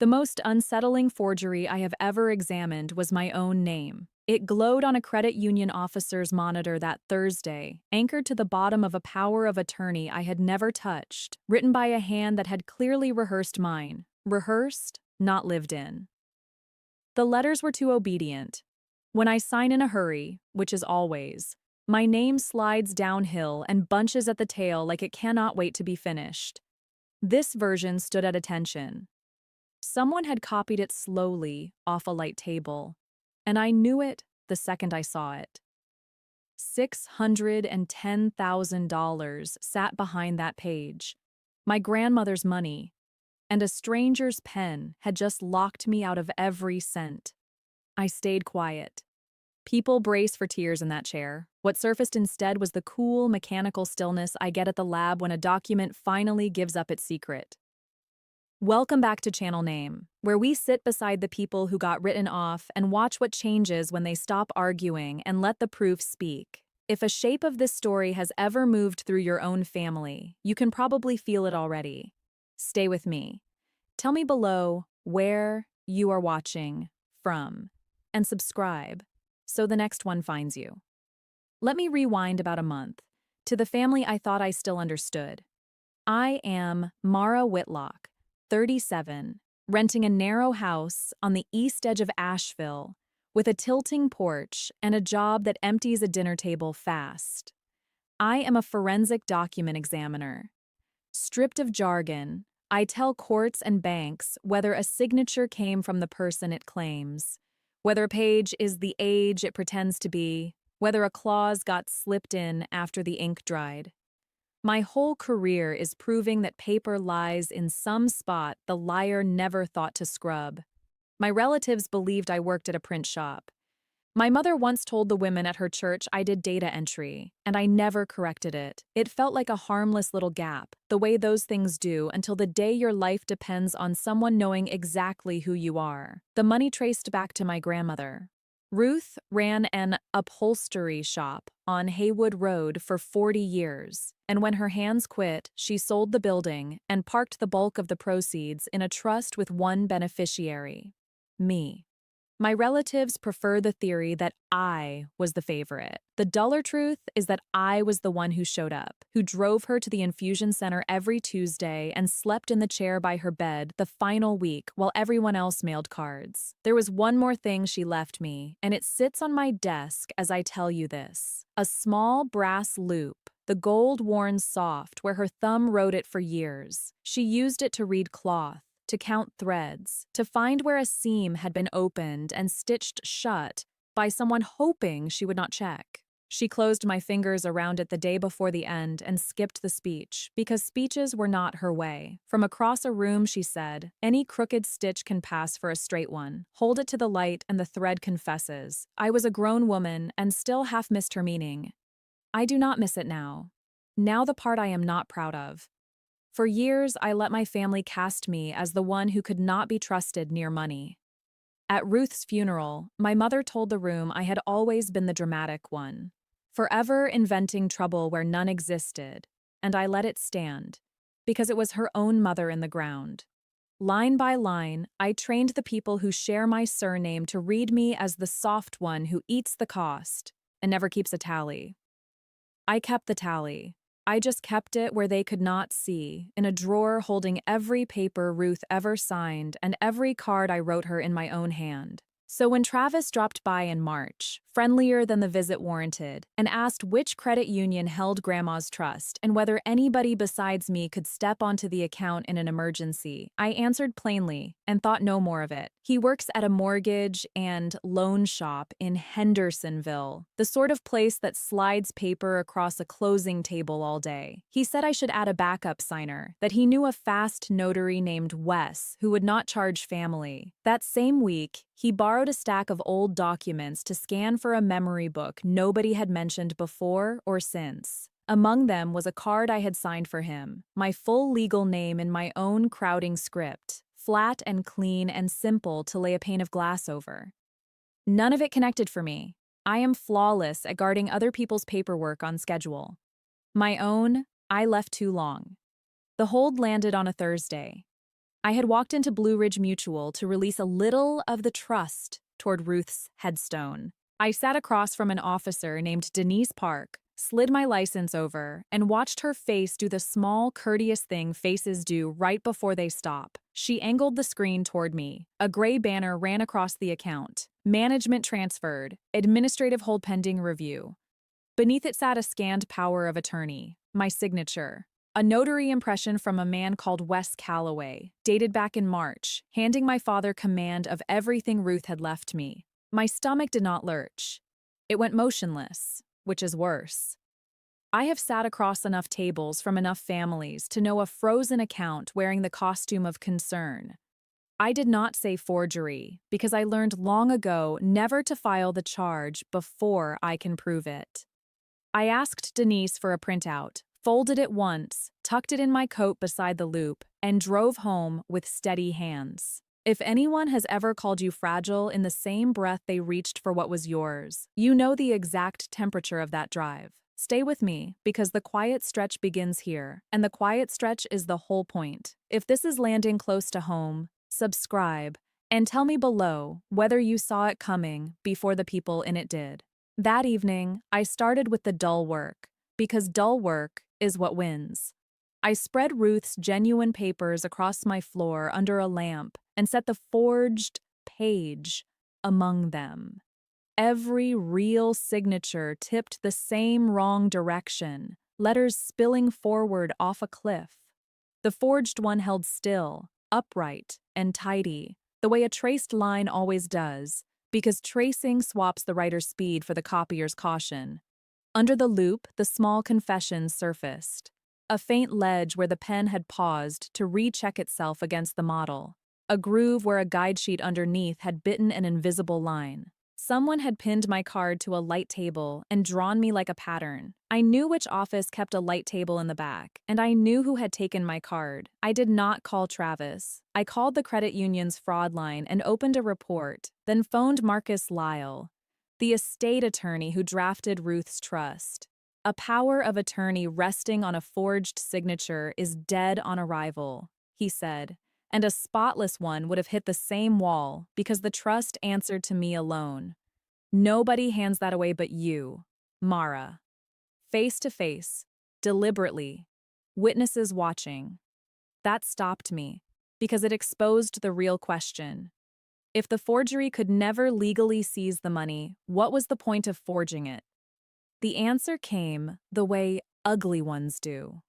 The most unsettling forgery I have ever examined was my own name. It glowed on a credit union officer's monitor that Thursday, anchored to the bottom of a power of attorney I had never touched, written by a hand that had clearly rehearsed mine. Rehearsed, not lived in. The letters were too obedient. When I sign in a hurry, which is always, my name slides downhill and bunches at the tail like it cannot wait to be finished. This version stood at attention. Someone had copied it slowly off a light table, and I knew it the second I saw it. $610,000 sat behind that page. My grandmother's money, and a stranger's pen had just locked me out of every cent. I stayed quiet. People brace for tears in that chair. What surfaced instead was the cool, mechanical stillness I get at the lab when a document finally gives up its secret. Welcome back to Channel Name, where we sit beside the people who got written off and watch what changes when they stop arguing and let the proof speak. If a shape of this story has ever moved through your own family, you can probably feel it already. Stay with me. Tell me below where you are watching from, and subscribe so the next one finds you. Let me rewind about a month to the family I thought I still understood. I am Mara Whitlock, 37, renting a narrow house on the east edge of Asheville with a tilting porch and a job that empties a dinner table fast. I am a forensic document examiner. Stripped of jargon, I tell courts and banks whether a signature came from the person it claims, whether a page is the age it pretends to be, whether a clause got slipped in after the ink dried. My whole career is proving that paper lies in some spot the liar never thought to scrub. My relatives believed I worked at a print shop. My mother once told the women at her church I did data entry, and I never corrected it. It felt like a harmless little gap, the way those things do until the day your life depends on someone knowing exactly who you are. The money traced back to my grandmother. Ruth ran an upholstery shop on Haywood Road for 40 years, and when her hands quit, she sold the building and parked the bulk of the proceeds in a trust with one beneficiary: me. My relatives prefer the theory that I was the favorite. The duller truth is that I was the one who showed up, who drove her to the infusion center every Tuesday and slept in the chair by her bed the final week while everyone else mailed cards. There was one more thing she left me, and it sits on my desk as I tell you this. A small brass loop, the gold worn soft where her thumb wrote it for years. She used it to read cloth, to count threads, to find where a seam had been opened and stitched shut by someone hoping she would not check. She closed my fingers around it the day before the end and skipped the speech, because speeches were not her way. From across a room, she said, "Any crooked stitch can pass for a straight one. Hold it to the light and the thread confesses." I was a grown woman and still half missed her meaning. I do not miss it now. Now the part I am not proud of. For years, I let my family cast me as the one who could not be trusted near money. At Ruth's funeral, my mother told the room I had always been the dramatic one, forever inventing trouble where none existed, and I let it stand, because it was her own mother in the ground. Line by line, I trained the people who share my surname to read me as the soft one who eats the cost and never keeps a tally. I kept the tally. I just kept it where they could not see, in a drawer holding every paper Ruth ever signed and every card I wrote her in my own hand. So when Travis dropped by in March, friendlier than the visit warranted, and asked which credit union held Grandma's trust and whether anybody besides me could step onto the account in an emergency, I answered plainly and thought no more of it. He works at a mortgage and loan shop in Hendersonville, the sort of place that slides paper across a closing table all day. He said I should add a backup signer, that he knew a fast notary named Wes who would not charge family. That same week, he borrowed a stack of old documents to scan for a memory book nobody had mentioned before or since. Among them was a card I had signed for him, my full legal name in my own crowding script, flat and clean and simple to lay a pane of glass over. None of it connected for me. I am flawless at guarding other people's paperwork on schedule. My own, I left too long. The hold landed on a Thursday. I had walked into Blue Ridge Mutual to release a little of the trust toward Ruth's headstone. I sat across from an officer named Denise Park, slid my license over, and watched her face do the small, courteous thing faces do right before they stop. She angled the screen toward me. A gray banner ran across the account. Management transferred. Administrative hold pending review. Beneath it sat a scanned power of attorney, my signature. A notary impression from a man called Wes Calloway, dated back in March, handing my father command of everything Ruth had left me. My stomach did not lurch. It went motionless, which is worse. I have sat across enough tables from enough families to know a frozen account wearing the costume of concern. I did not say forgery because I learned long ago never to file the charge before I can prove it. I asked Denise for a printout, folded it once, tucked it in my coat beside the loop, and drove home with steady hands. If anyone has ever called you fragile in the same breath they reached for what was yours, you know the exact temperature of that drive. Stay with me, because the quiet stretch begins here, and the quiet stretch is the whole point. If this is landing close to home, subscribe, and tell me below whether you saw it coming before the people in it did. That evening, I started with the dull work, because dull work is what wins. I spread Ruth's genuine papers across my floor under a lamp and set the forged page among them. Every real signature tipped the same wrong direction, letters spilling forward off a cliff. The forged one held still, upright, and tidy, the way a traced line always does, because tracing swaps the writer's speed for the copier's caution. Under the loop, the small confession surfaced. A faint ledge where the pen had paused to recheck itself against the model. A groove where a guide sheet underneath had bitten an invisible line. Someone had pinned my card to a light table and drawn me like a pattern. I knew which office kept a light table in the back, and I knew who had taken my card. I did not call Travis. I called the credit union's fraud line and opened a report, then phoned Marcus Lyle, the estate attorney who drafted Ruth's trust. A power of attorney resting on a forged signature is dead on arrival, he said, and a spotless one would have hit the same wall because the trust answered to me alone. Nobody hands that away but you, Mara. Face to face, deliberately, witnesses watching. That stopped me because it exposed the real question. If the forgery could never legally seize the money, what was the point of forging it? The answer came the way ugly ones do.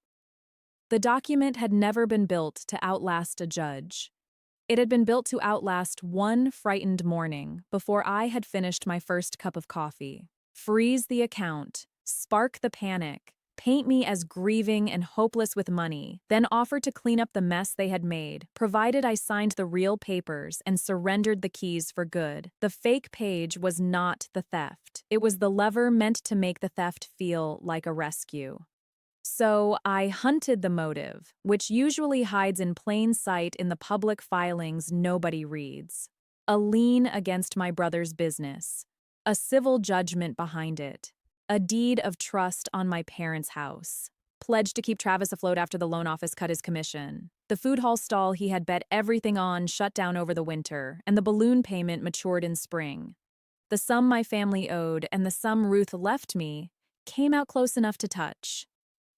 The document had never been built to outlast a judge. It had been built to outlast one frightened morning before I had finished my first cup of coffee. Freeze the account, spark the panic, paint me as grieving and hopeless with money, then offer to clean up the mess they had made, provided I signed the real papers and surrendered the keys for good. The fake page was not the theft. It was the lever meant to make the theft feel like a rescue. So I hunted the motive, which usually hides in plain sight in the public filings nobody reads. A lien against my brother's business. A civil judgment behind it. A deed of trust on my parents' house. Pledged to keep Travis afloat after the loan office cut his commission. The food hall stall he had bet everything on shut down over the winter, and the balloon payment matured in spring. The sum my family owed and the sum Ruth left me came out close enough to touch.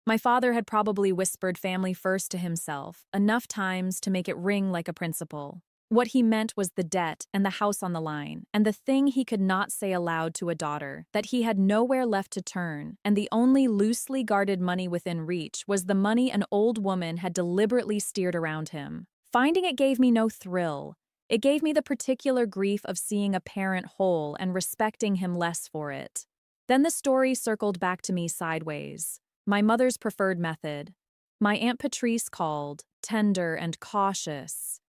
My father had probably whispered family first to himself, enough times to make it ring like a principle. What he meant was the debt and the house on the line, and the thing he could not say aloud to a daughter, that he had nowhere left to turn, and the only loosely guarded money within reach was the money an old woman had deliberately steered around him. Finding it gave me no thrill. It gave me the particular grief of seeing a parent whole and respecting him less for it. Then the story circled back to me sideways. My mother's preferred method. My Aunt Patrice called, tender and cautious.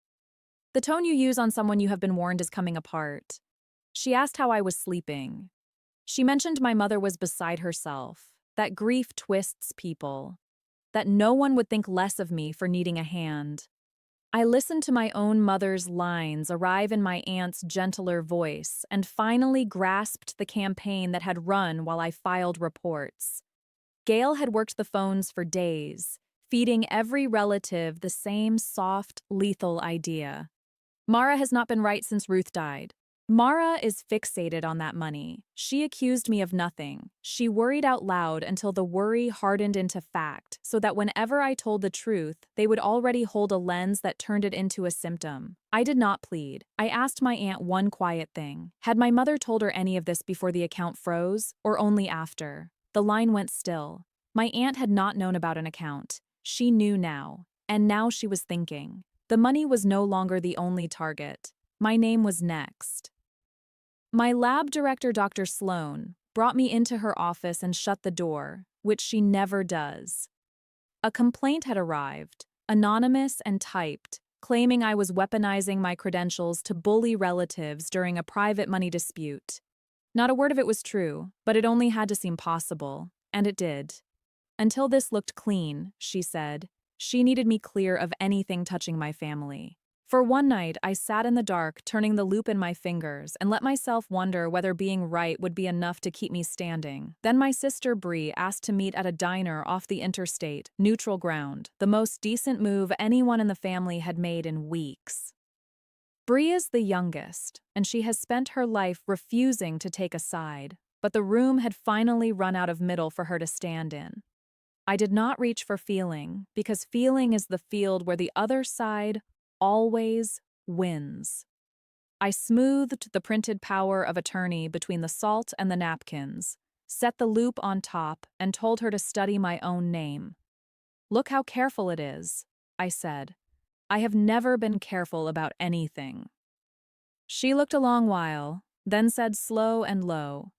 The tone you use on someone you have been warned is coming apart. She asked how I was sleeping. She mentioned my mother was beside herself, that grief twists people, that no one would think less of me for needing a hand. I listened to my own mother's lines arrive in my aunt's gentler voice and finally grasped the campaign that had run while I filed reports. Gail had worked the phones for days, feeding every relative the same soft, lethal idea. Mara has not been right since Ruth died. Mara is fixated on that money. She accused me of nothing. She worried out loud until the worry hardened into fact, so that whenever I told the truth, they would already hold a lens that turned it into a symptom. I did not plead. I asked my aunt one quiet thing. Had my mother told her any of this before the account froze, or only after? The line went still. My aunt had not known about an account. She knew now, and now she was thinking. The money was no longer the only target. My name was next. My lab director, Dr. Sloan, brought me into her office and shut the door, which she never does. A complaint had arrived, anonymous and typed, claiming I was weaponizing my credentials to bully relatives during a private money dispute. Not a word of it was true, but it only had to seem possible, and it did. Until this looked clean, she said. She needed me clear of anything touching my family. For one night, I sat in the dark, turning the loop in my fingers, and let myself wonder whether being right would be enough to keep me standing. Then my sister Bree asked to meet at a diner off the interstate, neutral ground, the most decent move anyone in the family had made in weeks. Bree is the youngest, and she has spent her life refusing to take a side, but the room had finally run out of middle for her to stand in. I did not reach for feeling, because feeling is the field where the other side always wins. I smoothed the printed power of attorney between the salt and the napkins, set the loop on top, and told her to study my own name. Look how careful it is, I said. I have never been careful about anything. She looked a long while, then said slow and low,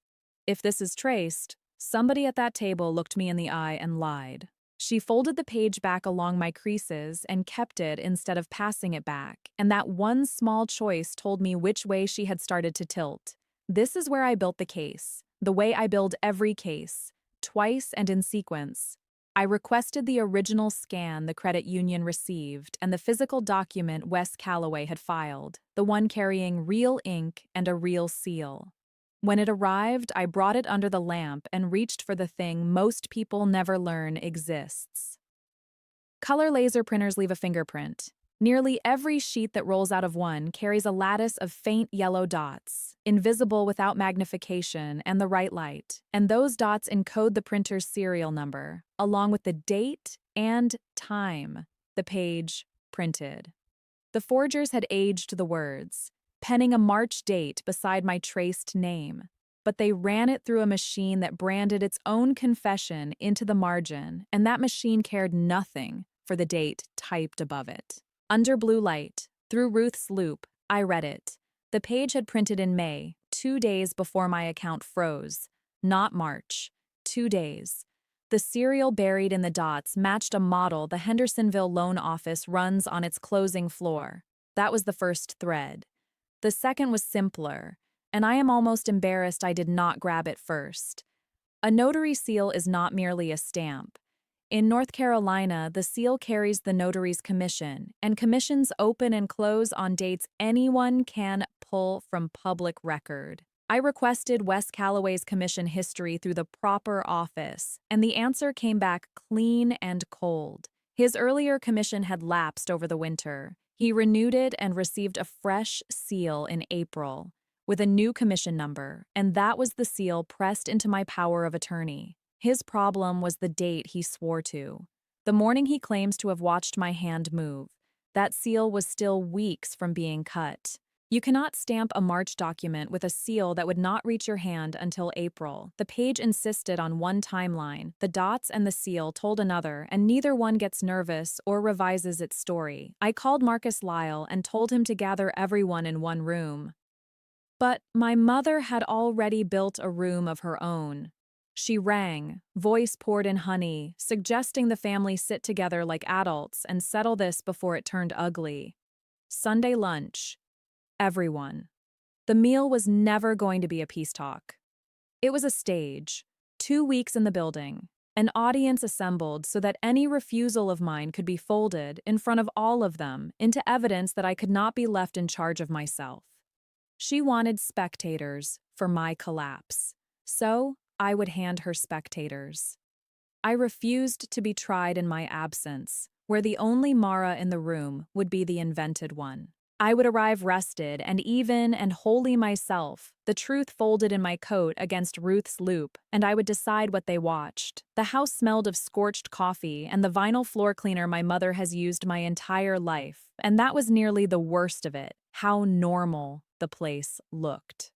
"If this is traced, somebody at that table looked me in the eye and lied." She folded the page back along my creases and kept it instead of passing it back, and that one small choice told me which way she had started to tilt. This is where I built the case, the way I build every case, twice and in sequence. I requested the original scan the credit union received and the physical document Wes Calloway had filed, the one carrying real ink and a real seal. When it arrived, I brought it under the lamp and reached for the thing most people never learn exists. Color laser printers leave a fingerprint. Nearly every sheet that rolls out of one carries a lattice of faint yellow dots, invisible without magnification and the right light, and those dots encode the printer's serial number, along with the date and time the page printed. The forgers had aged the words, penning a March date beside my traced name, but they ran it through a machine that branded its own confession into the margin, and that machine cared nothing for the date typed above it. Under blue light, through Ruth's loop, I read it. The page had printed in May, 2 days before my account froze. Not March. 2 days. The serial buried in the dots matched a model the Hendersonville loan office runs on its closing floor. That was the first thread. The second was simpler, and I am almost embarrassed I did not grab it first. A notary seal is not merely a stamp. In North Carolina, the seal carries the notary's commission, and commissions open and close on dates anyone can pull from public record. I requested Wes Calloway's commission history through the proper office, and the answer came back clean and cold. His earlier commission had lapsed over the winter. He renewed it and received a fresh seal in April, with a new commission number, and that was the seal pressed into my power of attorney. His problem was the date he swore to. The morning he claims to have watched my hand move, that seal was still weeks from being cut. You cannot stamp a March document with a seal that would not reach your hand until April. The page insisted on one timeline, the dots and the seal told another, and neither one gets nervous or revises its story. I called Marcus Lyle and told him to gather everyone in one room. But my mother had already built a room of her own. She rang, voice poured in honey, suggesting the family sit together like adults and settle this before it turned ugly. Sunday lunch. Everyone. The meal was never going to be a peace talk. It was a stage, 2 weeks in the building, an audience assembled so that any refusal of mine could be folded in front of all of them into evidence that I could not be left in charge of myself. She wanted spectators for my collapse, so I would hand her spectators. I refused to be tried in my absence, where the only Mara in the room would be the invented one. I would arrive rested and even and wholly myself, the truth folded in my coat against Ruth's loop, and I would decide what they watched. The house smelled of scorched coffee and the vinyl floor cleaner my mother has used my entire life, and that was nearly the worst of it, how normal the place looked.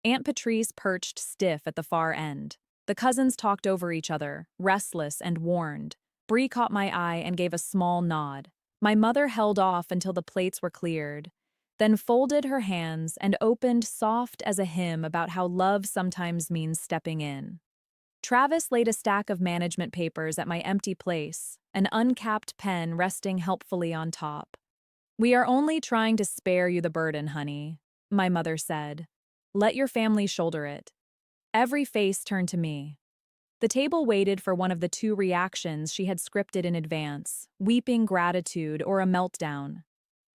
Aunt Patrice perched stiff at the far end. The cousins talked over each other, restless and warned. Bree caught my eye and gave a small nod. My mother held off until the plates were cleared, then folded her hands and opened soft as a hymn about how love sometimes means stepping in. Travis laid a stack of management papers at my empty place, an uncapped pen resting helpfully on top. "We are only trying to spare you the burden, honey," my mother said. "Let your family shoulder it." Every face turned to me. The table waited for one of the two reactions she had scripted in advance, weeping gratitude or a meltdown.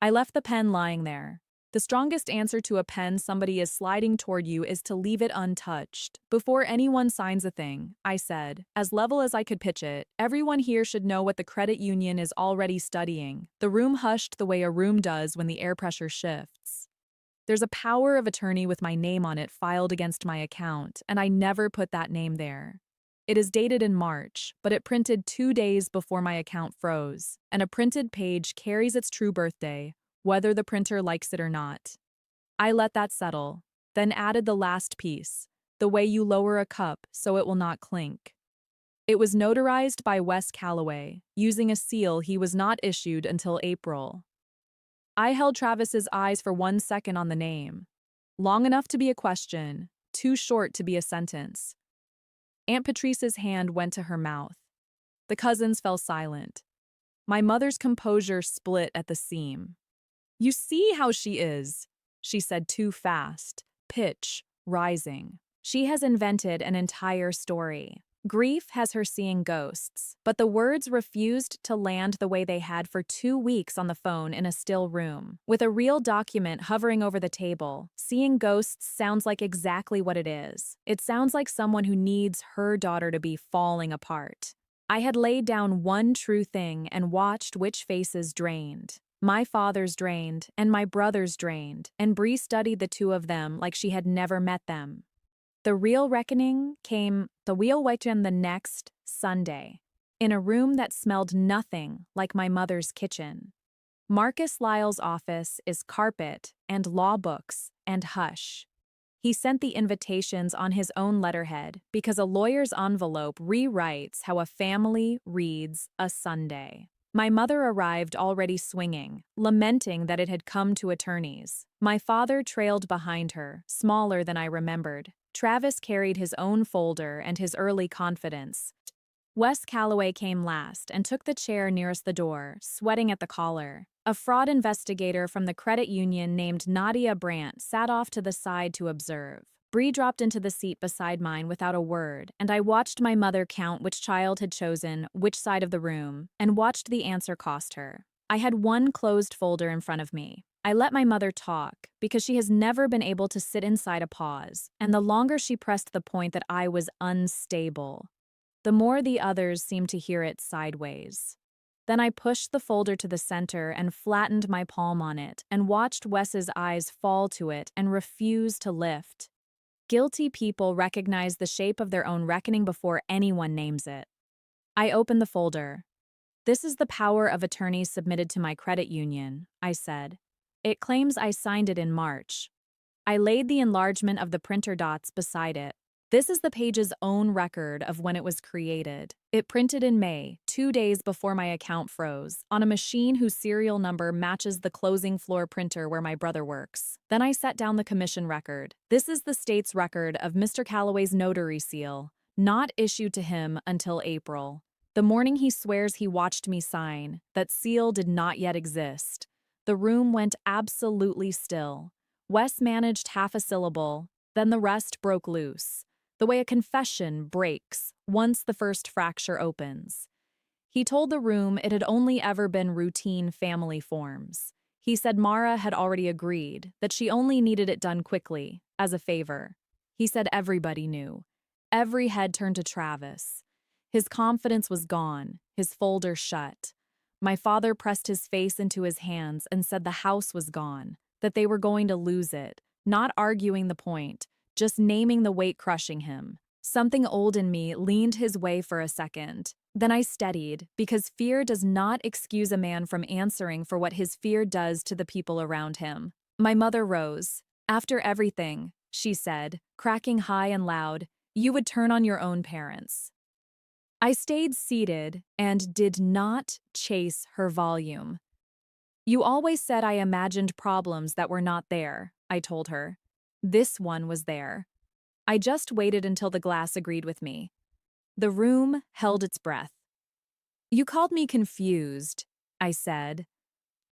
I left the pen lying there. The strongest answer to a pen somebody is sliding toward you is to leave it untouched. "Before anyone signs a thing," I said, as level as I could pitch it, "everyone here should know what the credit union is already studying." The room hushed the way a room does when the air pressure shifts. "There's a power of attorney with my name on it filed against my account, and I never put that name there. It is dated in March, but it printed 2 days before my account froze, and a printed page carries its true birthday, whether the printer likes it or not." I let that settle, then added the last piece, the way you lower a cup so it will not clink. It was notarized by Wes Calloway, using a seal he was not issued until April. I held Travis's eyes for 1 second on the name. Long enough to be a question, too short to be a sentence. Aunt Patrice's hand went to her mouth. The cousins fell silent. My mother's composure split at the seam. "You see how she is," she said too fast, pitch rising. "She has invented an entire story. Grief has her seeing ghosts, but the words refused to land the way they had for 2 weeks on the phone in a still room. With a real document hovering over the table, seeing ghosts sounds like exactly what it is. It sounds like someone who needs her daughter to be falling apart. I had laid down one true thing and watched which faces drained. My father's drained, and my brother's drained, and Bree studied the two of them like she had never met them. The real reckoning came the next Sunday, in a room that smelled nothing like my mother's kitchen. Marcus Lyle's office is carpet and law books and hush. He sent the invitations on his own letterhead because a lawyer's envelope rewrites how a family reads a Sunday. My mother arrived already swinging, lamenting that it had come to attorneys. My father trailed behind her, smaller than I remembered. Travis carried his own folder and his early confidence. Wes Calloway came last and took the chair nearest the door, sweating at the collar. A fraud investigator from the credit union named Nadia Brandt sat off to the side to observe. Bree dropped into the seat beside mine without a word, and I watched my mother count which child had chosen which side of the room, and watched the answer cost her. I had one closed folder in front of me. I let my mother talk, because she has never been able to sit inside a pause, and the longer she pressed the point that I was unstable, the more the others seemed to hear it sideways. Then I pushed the folder to the center and flattened my palm on it, and watched Wes's eyes fall to it and refuse to lift. Guilty people recognize the shape of their own reckoning before anyone names it. I opened the folder. "This is the power of attorneys submitted to my credit union," I said. "It claims I signed it in March." I laid the enlargement of the printer dots beside it. "This is the page's own record of when it was created. It printed in May, 2 days before my account froze, on a machine whose serial number matches the closing floor printer where my brother works." Then I set down the commission record. "This is the state's record of Mr. Calloway's notary seal, not issued to him until April. The morning he swears he watched me sign, that seal did not yet exist." The room went absolutely still. Wes managed half a syllable, then the rest broke loose, the way a confession breaks once the first fracture opens. He told the room it had only ever been routine family forms. He said Mara had already agreed, that she only needed it done quickly, as a favor. He said everybody knew. Every head turned to Travis. His confidence was gone, his folder shut. My father pressed his face into his hands and said the house was gone, that they were going to lose it, not arguing the point, just naming the weight crushing him. Something old in me leaned his way for a second. Then I steadied, because fear does not excuse a man from answering for what his fear does to the people around him. My mother rose. After everything, she said, cracking high and loud, you would turn on your own parents. I stayed seated and did not chase her volume. You always said I imagined problems that were not there, I told her. This one was there. I just waited until the glass agreed with me. The room held its breath. You called me confused, I said.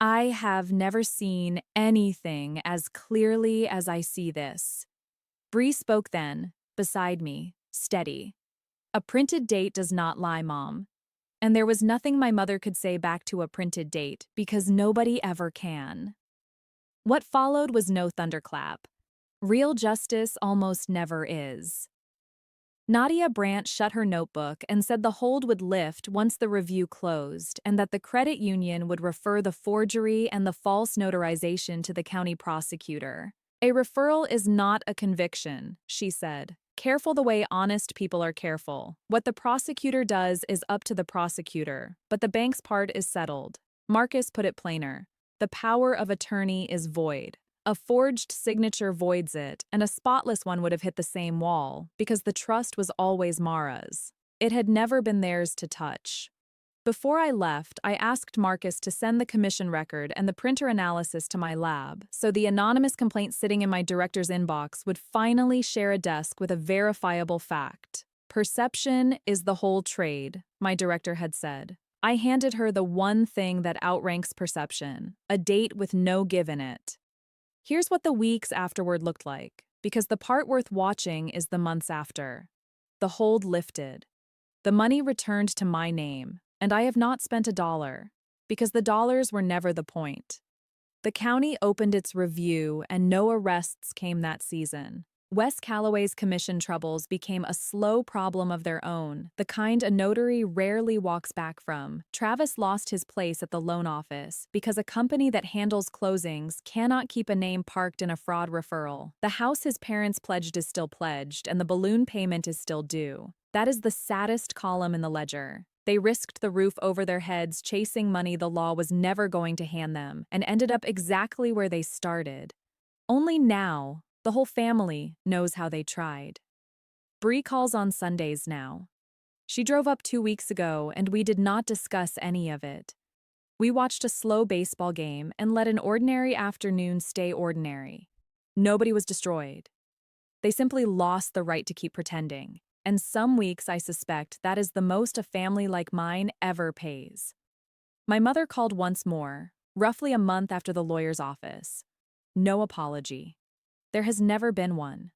I have never seen anything as clearly as I see this. Bree spoke then, beside me, steady. A printed date does not lie, Mom. And there was nothing my mother could say back to a printed date, because nobody ever can. What followed was no thunderclap. Real justice almost never is. Nadia Brandt shut her notebook and said the hold would lift once the review closed and that the credit union would refer the forgery and the false notarization to the county prosecutor. A referral is not a conviction, she said. Careful the way honest people are careful. What the prosecutor does is up to the prosecutor, but the bank's part is settled. Marcus put it plainer. The power of attorney is void. A forged signature voids it, and a spotless one would have hit the same wall, because the trust was always Mara's. It had never been theirs to touch. Before I left, I asked Marcus to send the commission record and the printer analysis to my lab, so the anonymous complaint sitting in my director's inbox would finally share a desk with a verifiable fact. Perception is the whole trade, my director had said. I handed her the one thing that outranks perception, a date with no give in it. Here's what the weeks afterward looked like, because the part worth watching is the months after. The hold lifted. The money returned to my name, and I have not spent $1, because the dollars were never the point. The county opened its review, and no arrests came that season. Wes Calloway's commission troubles became a slow problem of their own, the kind a notary rarely walks back from. Travis lost his place at the loan office because a company that handles closings cannot keep a name parked in a fraud referral. The house his parents pledged is still pledged, and the balloon payment is still due. That is the saddest column in the ledger. They risked the roof over their heads chasing money the law was never going to hand them, and ended up exactly where they started. Only now, the whole family knows how they tried. Bree calls on Sundays now. She drove up 2 weeks ago, and we did not discuss any of it. We watched a slow baseball game and let an ordinary afternoon stay ordinary. Nobody was destroyed. They simply lost the right to keep pretending, and some weeks I suspect that is the most a family like mine ever pays. My mother called once more, roughly a month after the lawyer's office. No apology. There has never been one.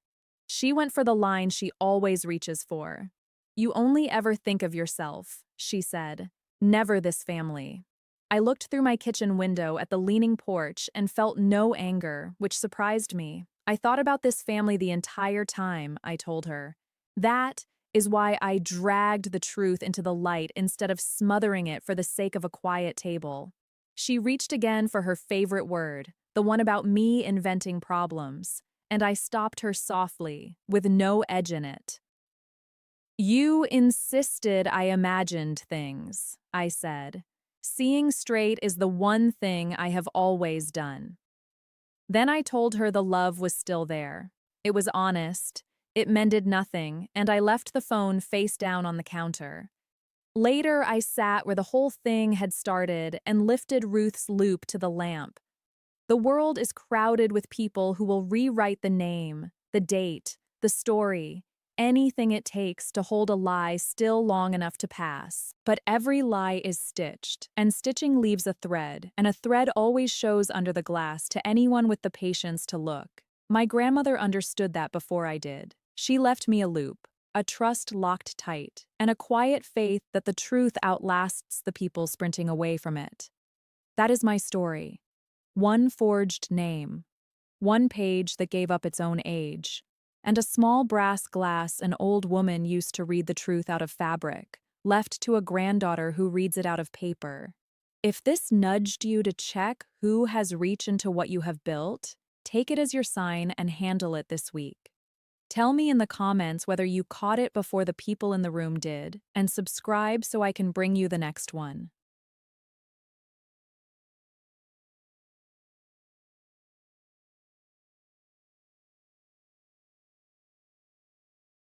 She went for the line she always reaches for. You only ever think of yourself, she said. Never this family. I looked through my kitchen window at the leaning porch and felt no anger, which surprised me. I thought about this family the entire time, I told her. That is why I dragged the truth into the light instead of smothering it for the sake of a quiet table. She reached again for her favorite word, the one about me inventing problems, and I stopped her softly, with no edge in it. You insisted I imagined things, I said. Seeing straight is the one thing I have always done. Then I told her the love was still there. It was honest. It mended nothing, and I left the phone face down on the counter. Later, I sat where the whole thing had started and lifted Ruth's loop to the lamp. The world is crowded with people who will rewrite the name, the date, the story, anything it takes to hold a lie still long enough to pass. But every lie is stitched, and stitching leaves a thread, and a thread always shows under the glass to anyone with the patience to look. My grandmother understood that before I did. She left me a loop, a trust locked tight, and a quiet faith that the truth outlasts the people sprinting away from it. That is my story. One forged name, one page that gave up its own age, and a small brass glass an old woman used to read the truth out of fabric, left to a granddaughter who reads it out of paper. If this nudged you to check who has reach into what you have built, take it as your sign and handle it this week. Tell me in the comments whether you caught it before the people in the room did, and subscribe so I can bring you the next one.